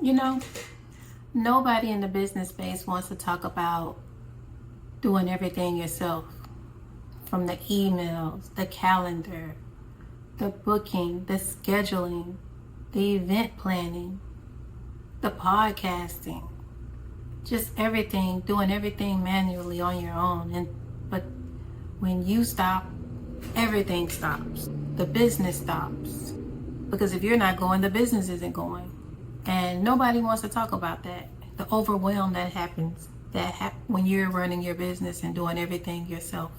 You know, nobody in the business space wants to talk about doing everything yourself, from the emails, the calendar, the booking, the scheduling, the event planning, the podcasting, just everything, doing everything manually on your own. But when you stop, everything stops. The business stops. Because if you're not going, the business isn't going. And nobody wants to talk about that. The overwhelm that happens when you're running your business and doing everything yourself.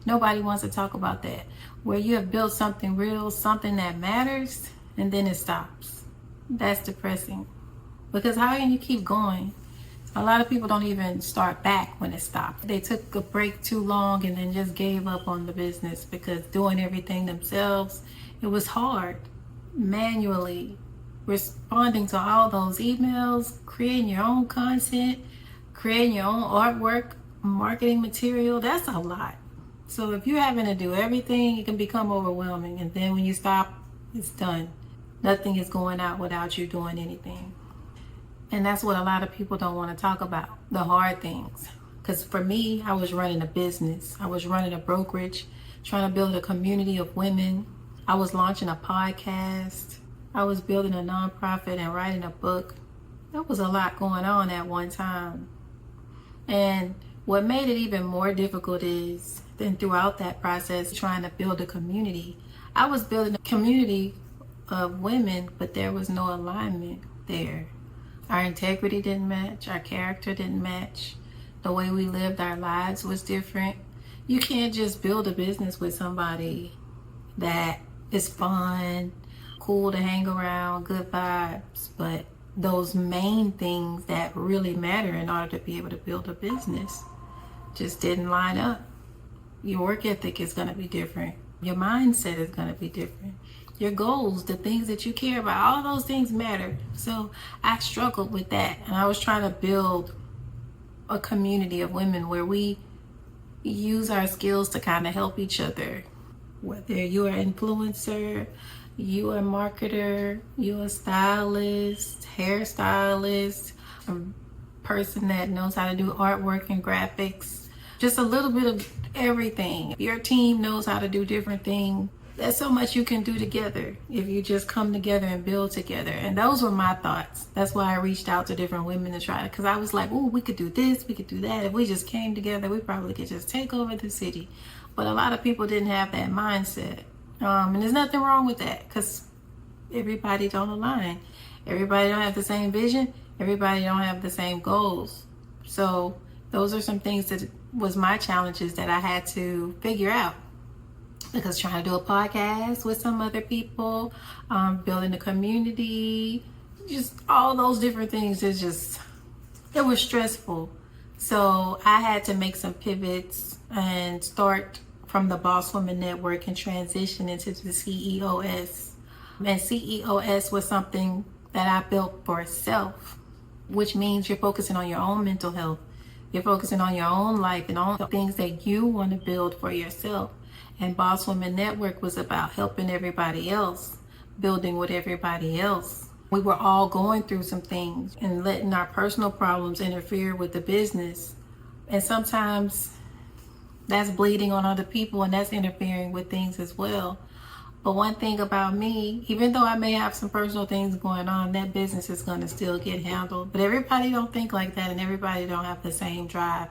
Nobody wants to talk about that. Where you have built something real, something that matters, and then it stops. That's depressing. Because how can you keep going? A lot of people don't even start back when it stops. They took a break too long and then just gave up on the business because doing everything themselves, it was hard. Manually responding to all those emails, creating your own content, creating your own artwork, marketing material, that's a lot. So if you're having to do everything, it can become overwhelming. And then when you stop, it's done. Nothing is going out without you doing anything. And that's what a lot of people don't want to talk about, the hard things. Because for me, I was running a business. I was running a brokerage, trying to build a community of women. I was launching a podcast. I was building a nonprofit and writing a book. There was a lot going on at one time. And what made it even more difficult is, then throughout that process, trying to build a community. I was building a community of women, but there was no alignment there. Our integrity didn't match. Our character didn't match. The way we lived our lives was different. You can't just build a business with somebody that is fun, cool to hang around, good vibes, but those main things that really matter in order to be able to build a business just didn't line up. Your work ethic is going to be different. Your mindset is going to be different. Your goals, the things that you care about, all those things matter. So I struggled with that. And I was trying to build a community of women where we use our skills to kind of help each other. Whether you're an influencer, you're a marketer, you're a stylist, hairstylist, a person that knows how to do artwork and graphics, just a little bit of everything. If your team knows how to do different things, there's so much you can do together if you just come together and build together. And those were my thoughts. That's why I reached out to different women to try, because I was like, oh, we could do this, we could do that. If we just came together, we probably could just take over the city. But a lot of people didn't have that mindset. And there's nothing wrong with that, because everybody don't align. Everybody don't have the same vision. Everybody don't have the same goals. So those are some things that was my challenges that I had to figure out. Because trying to do a podcast with some other people, building a community, just all those different things, it was stressful. So I had to make some pivots and start from the Boss Woman Network and transition into the CEOess. And CEOess was something that I built for self, which means you're focusing on your own mental health. You're focusing on your own life and all the things that you want to build for yourself. And Boss Woman Network was about helping everybody else, building with everybody else. We were all going through some things and letting our personal problems interfere with the business. And sometimes that's bleeding on other people and that's interfering with things as well. But one thing about me, even though I may have some personal things going on, that business is going to still get handled. But everybody don't think like that, and everybody don't have the same drive.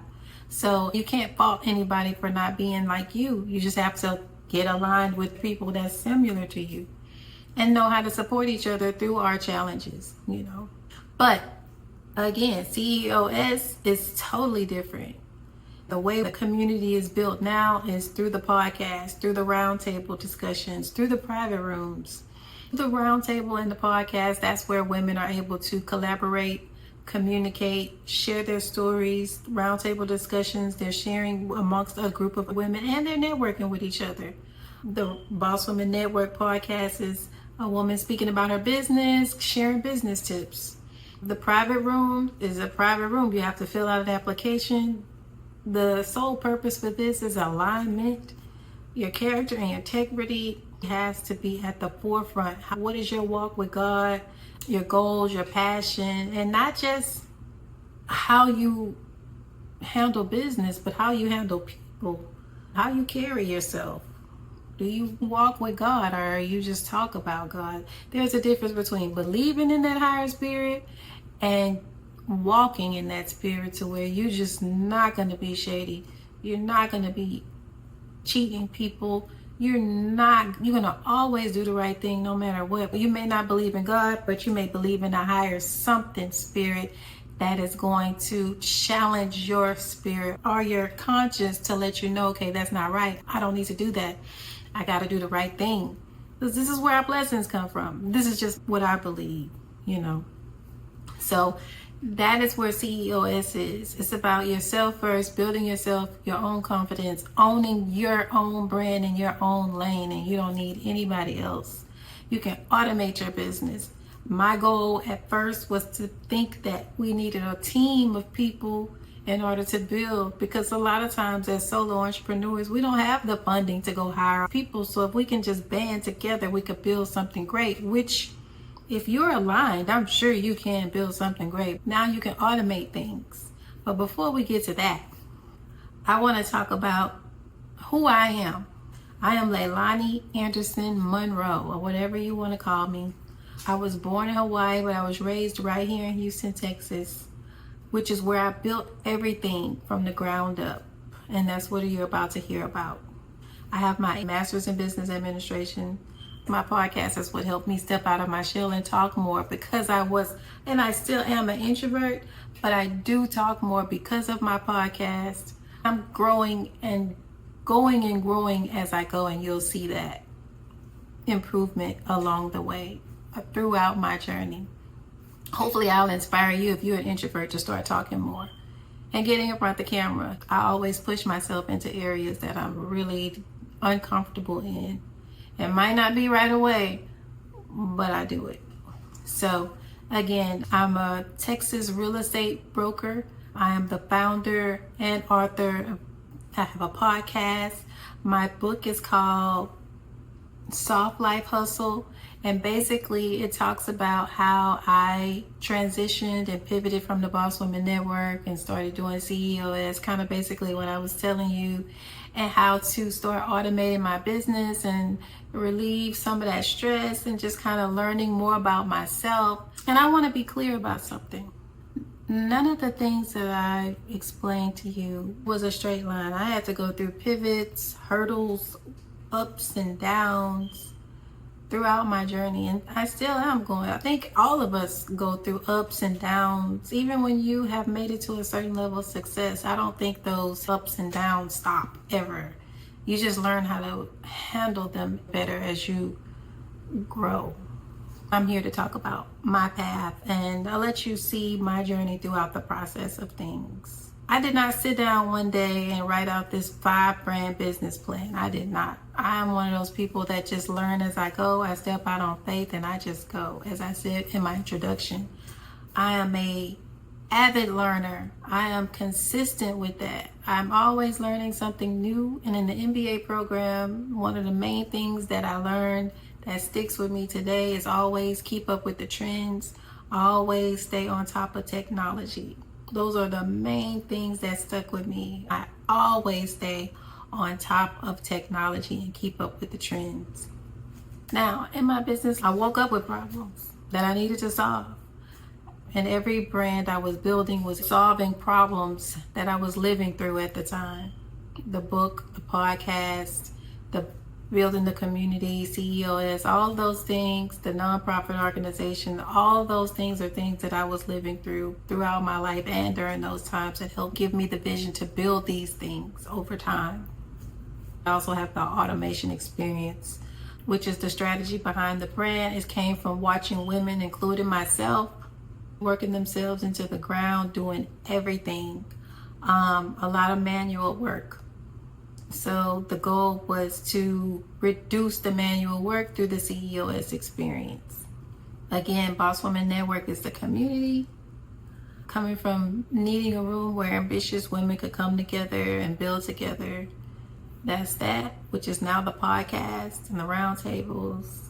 So you can't fault anybody for not being like you. You just have to get aligned with people that's similar to you and know how to support each other through our challenges, But again, CEOS is totally different. The way the community is built now is through the podcast, through the roundtable discussions, through the private rooms. The roundtable and the podcast, that's where women are able to collaborate, communicate, share their stories. Roundtable discussions, they're sharing amongst a group of women and they're networking with each other. The Boss Woman Network podcast is a woman speaking about her business, sharing business tips. The private room is a private room. You have to fill out an application. The sole purpose for this is alignment. Your character and your integrity has to be at the forefront. What is your walk with God? your goals, your passion, and not just how you handle business, but how you handle people, how you carry yourself. Do you walk with God, or you just talk about God? There's a difference between believing in that higher spirit and walking in that spirit to where you're just not going to be shady. You're not going to be cheating people. You're going to always do the right thing no matter what. You may not believe in God, but you may believe in a higher something spirit that is going to challenge your spirit or your conscience to let you know, okay, that's not right. I don't need to do that. I got to do the right thing. Because this is where our blessings come from. This is just what I believe, So that is where CEOess is. It's about yourself first, building yourself, your own confidence, owning your own brand in your own lane, and you don't need anybody else. You can automate your business. My goal at first was to think that we needed a team of people in order to build, because a lot of times as solo entrepreneurs, we don't have the funding to go hire people. So if we can just band together, we could build something great, which if you're aligned, I'm sure you can build something great. Now you can automate things. But before we get to that, I want to talk about who I am. I am Leilani Anderson Monroe, or whatever you want to call me. I was born in Hawaii, but I was raised right here in Houston, Texas, which is where I built everything from the ground up. And that's what you're about to hear about. I have my master's in business administration. My podcast is what helped me step out of my shell and talk more, because I still am an introvert, but I do talk more because of my podcast. I'm growing and growing as I go, and you'll see that improvement along the way throughout my journey. Hopefully I'll inspire you, if you're an introvert, to start talking more and getting in front of the camera. I always push myself into areas that I'm really uncomfortable in. It might not be right away, but I do it. So again, I'm a Texas real estate broker. I am the founder and author. I have a podcast. My book is called Soft Life Hustle. And basically it talks about how I transitioned and pivoted from the Boss Woman Network and started doing CEOess, kind of basically what I was telling you, and how to start automating my business and relieve some of that stress and just kind of learning more about myself. And I want to be clear about something. None of the things that I explained to you was a straight line. I had to go through pivots, hurdles, ups and downs throughout my journey, and I still am going. I think all of us go through ups and downs. Even when you have made it to a certain level of success, I don't think those ups and downs stop ever. You just learn how to handle them better as you grow. I'm here to talk about my path, and I'll let you see my journey throughout the process of things. I did not sit down one day and write out this 5-brand business plan. I did not. I am one of those people that just learn as I go. I step out on faith and I just go. As I said in my introduction, I am a avid learner. I am consistent with that. I'm always learning something new. And in the MBA program, one of the main things that I learned that sticks with me today is always keep up with the trends. Always stay on top of technology. Those are the main things that stuck with me. I always stay on top of technology and keep up with the trends. Now, in my business, I woke up with problems that I needed to solve. And every brand I was building was solving problems that I was living through at the time. The book, the podcast, the building the community, CEOess, all those things, the nonprofit organization, all those things are things that I was living throughout my life and during those times that helped give me the vision to build these things over time. I also have the automation experience, which is the strategy behind the brand. It came from watching women, including myself, working themselves into the ground, doing everything, a lot of manual work. So the goal was to reduce the manual work through the CEOess experience. Again, Boss Woman Network is the community, coming from needing a room where ambitious women could come together and build together. That's that, which is now the podcast and the roundtables.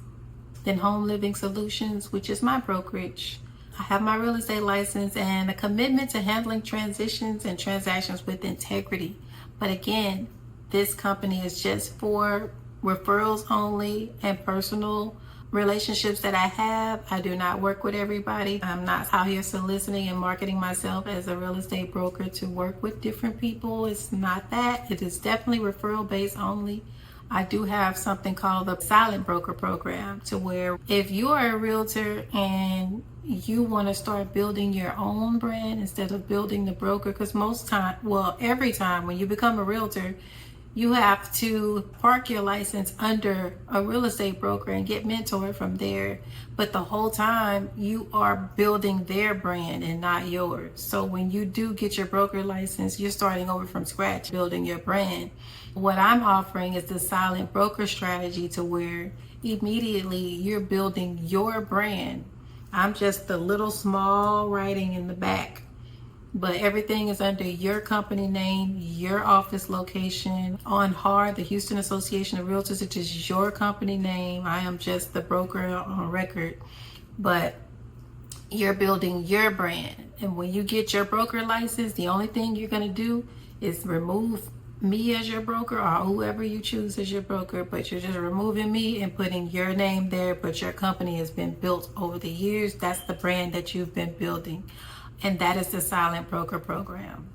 Then Home Living Solutions, which is my brokerage. I have my real estate license and a commitment to handling transitions and transactions with integrity. But again, this company is just for referrals only and personal relationships that I have. I do not work with everybody. I'm not out here soliciting and marketing myself as a real estate broker to work with different people. It's not that. It is definitely referral based only. I do have something called the Silent Broker Program, to where if you are a realtor and you want to start building your own brand instead of building the broker, because every time when you become a realtor, you have to park your license under a real estate broker and get mentored from there. But the whole time you are building their brand and not yours. So when you do get your broker license, you're starting over from scratch, building your brand. What I'm offering is the silent broker strategy, to where immediately you're building your brand. I'm just the little small writing in the back, but everything is under your company name, your office location. On HAR, the Houston Association of Realtors, it is your company name. I am just the broker on record, but you're building your brand. And when you get your broker license, the only thing you're going to do is remove me as your broker, or whoever you choose as your broker, but you're just removing me and putting your name there, but your company has been built over the years. That's the brand that you've been building. And that is the Silent Broker Program.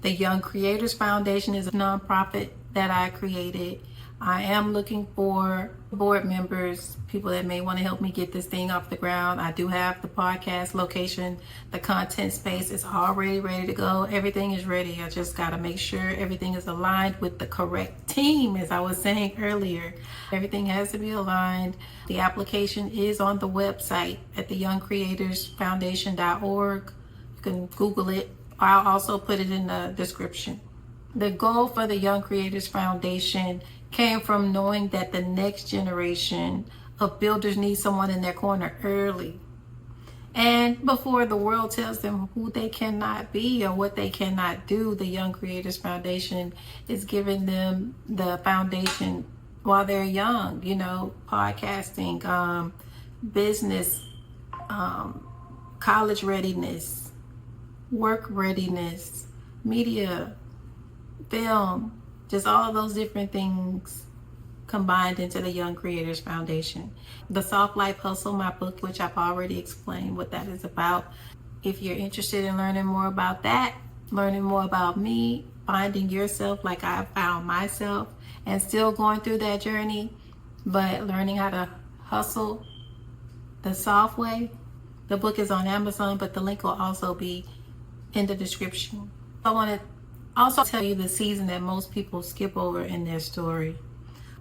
The Young Creators Foundation is a nonprofit that I created. I am looking for board members, people that may want to help me get this thing off the ground. I do have the podcast location, the content space is already ready to go. Everything is ready. I just got to make sure everything is aligned with the correct team, as I was saying earlier. Everything has to be aligned. The application is on the website at theyoungcreatorsfoundation.org. You can Google it. I'll also put it in the description. The goal for the Young Creators Foundation came from knowing that the next generation of builders need someone in their corner early. And before the world tells them who they cannot be or what they cannot do, the Young Creators Foundation is giving them the foundation while they're young, podcasting, business, college readiness, work readiness, media, film, just all of those different things combined into the Young Creators Foundation. The Soft Life Hustle, my book, which I've already explained what that is about. If you're interested in learning more about that, learning more about me, finding yourself like I found myself, and still going through that journey, but learning how to hustle the soft way, the book is on Amazon, but the link will also be in the description. I want to also tell you the season that most people skip over in their story,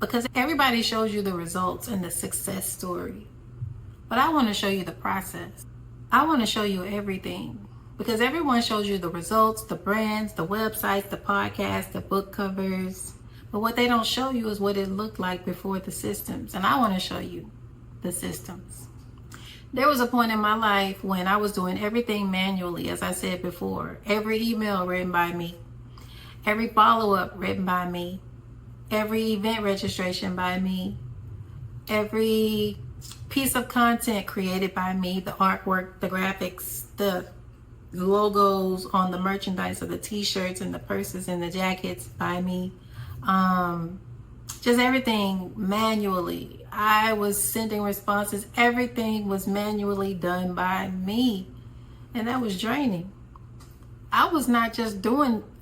because everybody shows you the results and the success story, but I want to show you the process. I want to show you everything, because everyone shows you the results, the brands, the websites, the podcasts, the book covers, but what they don't show you is what it looked like before the systems. And I want to show you the systems. There was a point in my life when I was doing everything manually, as I said before. Every email written by me, every follow-up written by me, every event registration by me, every piece of content created by me, the artwork, the graphics, the logos on the merchandise of the t-shirts and the purses and the jackets by me. Just everything manually. I was sending responses. Everything was manually done by me. And that was draining. I was not just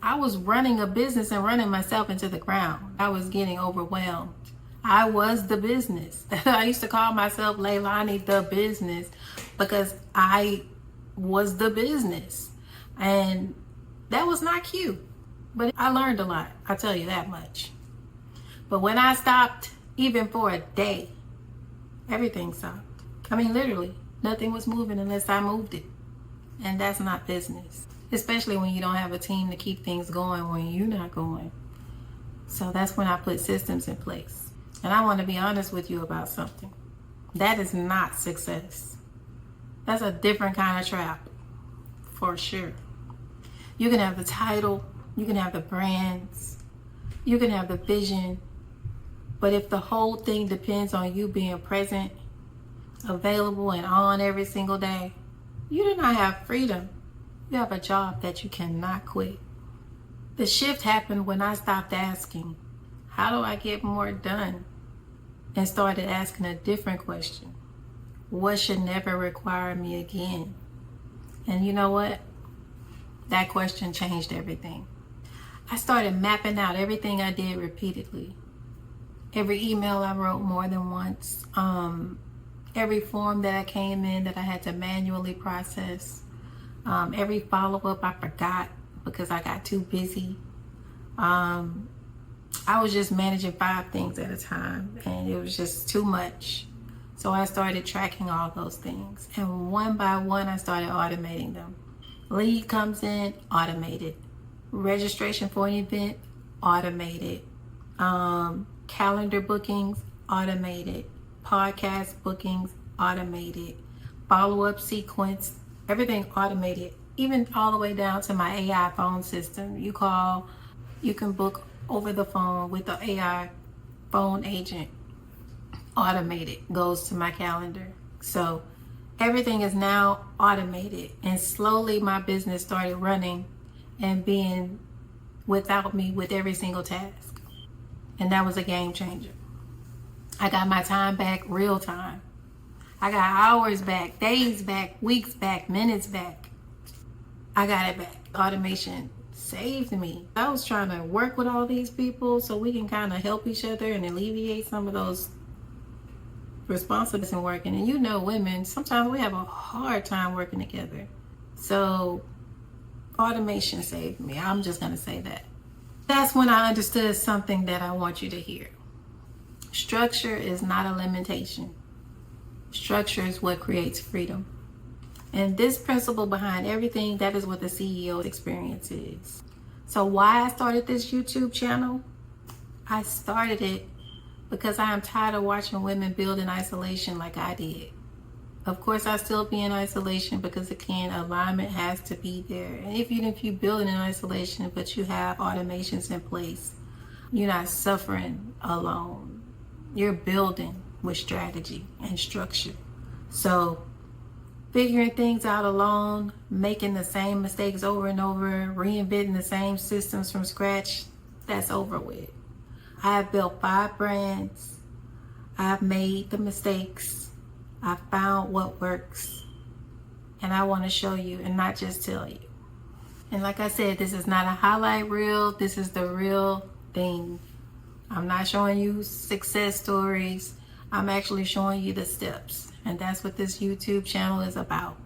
I was running a business and running myself into the ground. I was getting overwhelmed. I was the business. I used to call myself Leilani the business, because I was the business. And that was not cute. But I learned a lot, I'll tell you that much. But when I stopped, even for a day, everything stopped. I mean, literally, nothing was moving unless I moved it. And that's not business. Especially when you don't have a team to keep things going when you're not going. So that's when I put systems in place. And I want to be honest with you about something. That is not success. That's a different kind of trap, for sure. You can have the title, you can have the brands, you can have the vision, but if the whole thing depends on you being present, available and on every single day, you do not have freedom. You have a job that you cannot quit. The shift happened when I stopped asking, how do I get more done? And started asking a different question. What should never require me again? And you know what? That question changed everything. I started mapping out everything I did repeatedly. Every email I wrote more than once. Every form that I came in that I had to manually process. Every follow-up I forgot because I got too busy. I was just managing 5 things at a time, and it was just too much. So I started tracking all those things, and one by one I started automating them. Lead comes in, automated. Registration for an event, automated. Calendar bookings, automated. Podcast bookings, automated. Follow-up sequence, everything automated. Even all the way down to my AI phone system. You call, you can book over the phone with the AI phone agent. Automated, goes to my calendar. So everything is now automated, and slowly my business started running and being without me with every single task. And that was a game changer. I got my time back real time. I got hours back, days back, weeks back, minutes back. I got it back. Automation saved me. I was trying to work with all these people so we can kind of help each other and alleviate some of those responsibilities in working. And you know, women, sometimes we have a hard time working together. So automation saved me. I'm just going to say that. That's when I understood something that I want you to hear. Structure is not a limitation. Structure is what creates freedom. And this principle behind everything, that is what the CEO experience is. So why I started this YouTube channel? I started it because I am tired of watching women build in isolation like I did. Of course, I still be in isolation because, again, alignment has to be there. And even if you build in isolation, but you have automations in place, you're not suffering alone. You're building with strategy and structure. So figuring things out alone, making the same mistakes over and over, reinventing the same systems from scratch, that's over with. I have built 5 brands. I've made the mistakes. I found what works. And I want to show you and not just tell you. And like I said, this is not a highlight reel. This is the real thing. I'm not showing you success stories. I'm actually showing you the steps. And that's what this YouTube channel is about.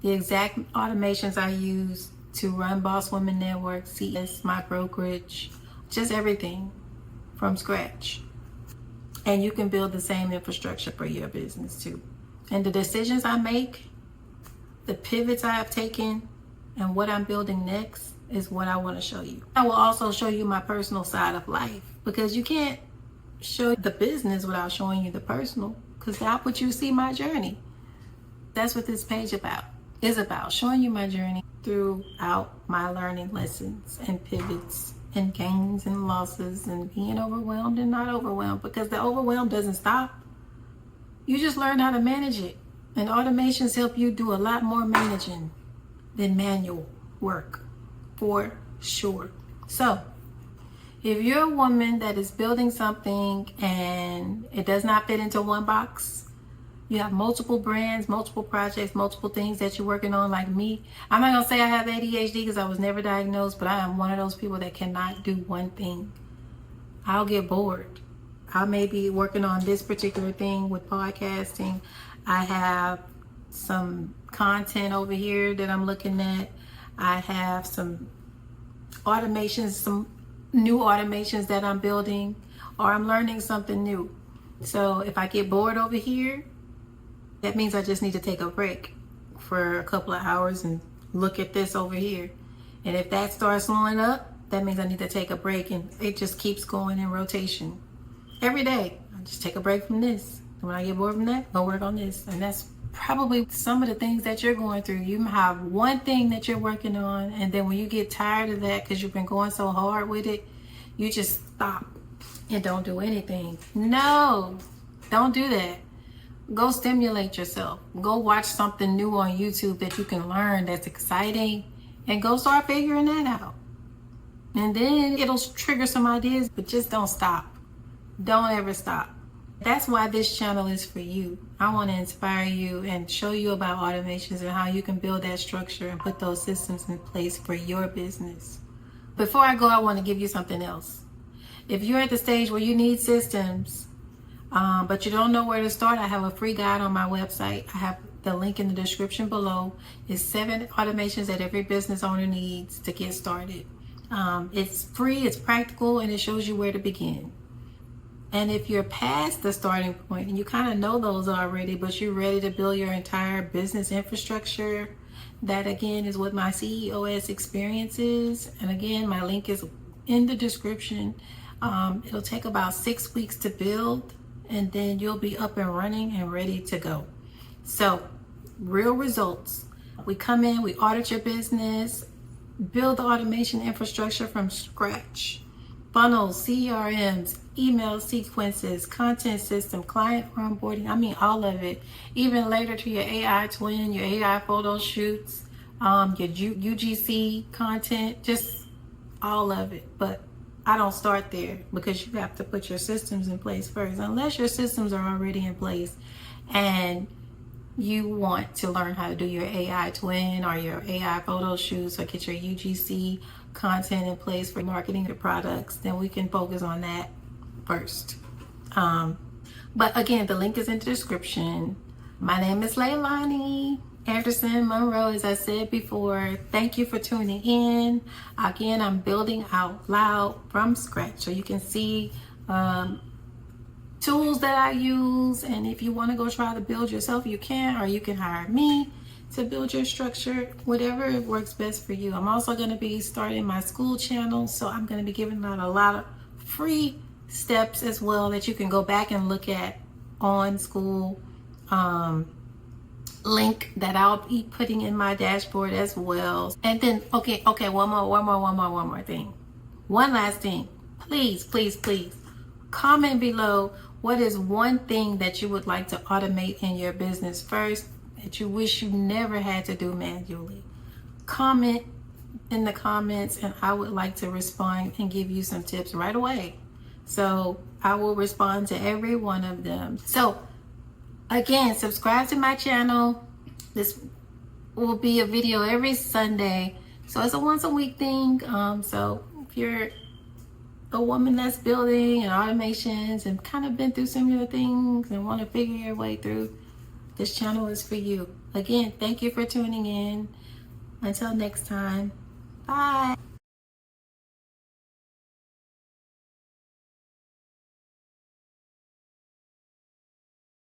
The exact automations I use to run Boss Women Network, CEOess, my brokerage, just everything from scratch. And you can build the same infrastructure for your business too. And the decisions I make, the pivots I have taken, and what I'm building next is what I want to show you. I will also show you my personal side of life, because you can't show the business without showing you the personal, because that's what you see my journey. That's what this page is about, showing you my journey throughout my learning lessons and pivots and gains and losses and being overwhelmed and not overwhelmed, because the overwhelm doesn't stop. You just learn how to manage it. And automations help you do a lot more managing than manual work, for sure. So if you're a woman that is building something and it does not fit into one box, you have multiple brands, multiple projects, multiple things that you're working on, like me. I'm not going to say I have ADHD because I was never diagnosed, but I am one of those people that cannot do one thing. I'll get bored. I may be working on this particular thing with podcasting. I have some content over here that I'm looking at. I have some automations, some new automations that I'm building, or I'm learning something new. So if I get bored over here, that means I just need to take a break for a couple of hours and look at this over here. And if that starts slowing up, that means I need to take a break, and it just keeps going in rotation. Every day, I just take a break from this. And when I get bored from that, go work on this. And that's probably some of the things that you're going through. You have one thing that you're working on, and then when you get tired of that because you've been going so hard with it, you just stop and don't do anything. No, don't do that. Go stimulate yourself. Go watch something new on YouTube that you can learn that's exciting, and go start figuring that out. And then it'll trigger some ideas, but just don't stop. Don't ever stop. That's why this channel is for you. I want to inspire you and show you about automations and how you can build that structure and put those systems in place for your business. Before I go, I want to give you something else. If you're at the stage where you need systems, but you don't know where to start, I have a free guide on my website. I have the link in the description below. It's 7 automations that every business owner needs to get started. It's free, it's practical, and it shows you where to begin. And if you're past the starting point and you kind of know those already, but you're ready to build your entire business infrastructure, that again is what my CEOess experience is. And again, my link is in the description. It'll take about 6 weeks to build, and then you'll be up and running and ready to go. So, real results. We come in, we audit your business, build the automation infrastructure from scratch. Funnels, CRMs, email sequences, content system, client onboarding, I mean all of it. Even later to your AI twin, your AI photo shoots, your UGC content, just all of it. But I don't start there, because you have to put your systems in place first. Unless your systems are already in place and you want to learn how to do your AI twin or your AI photo shoots, or get your UGC content in place for marketing your products, then we can focus on that first. But again, the link is in the description. My name is Leilani Anderson Monroe, as I said before. Thank you for tuning in. Again, I'm building out loud from scratch, so you can see tools that I use, and if you want to go try to build yourself, you can, or you can hire me to build your structure, whatever works best for you. I'm also going to be starting my school channel, so I'm going to be giving out a lot of free steps as well that you can go back and look at on school. Link that I'll be putting in my dashboard as well. And then okay, one more thing. One last thing. Please comment below, what is one thing that you would like to automate in your business first that you wish you never had to do manually. Comment in the comments, and I would like to respond and give you some tips right away. So I will respond to every one of them. So again, subscribe to my channel. This will be a video every Sunday, so it's a once a week thing. So if you're a woman that's building and automations and kind of been through similar things and want to figure your way through, this channel is for you. Again, thank you for tuning in. Until next time, bye.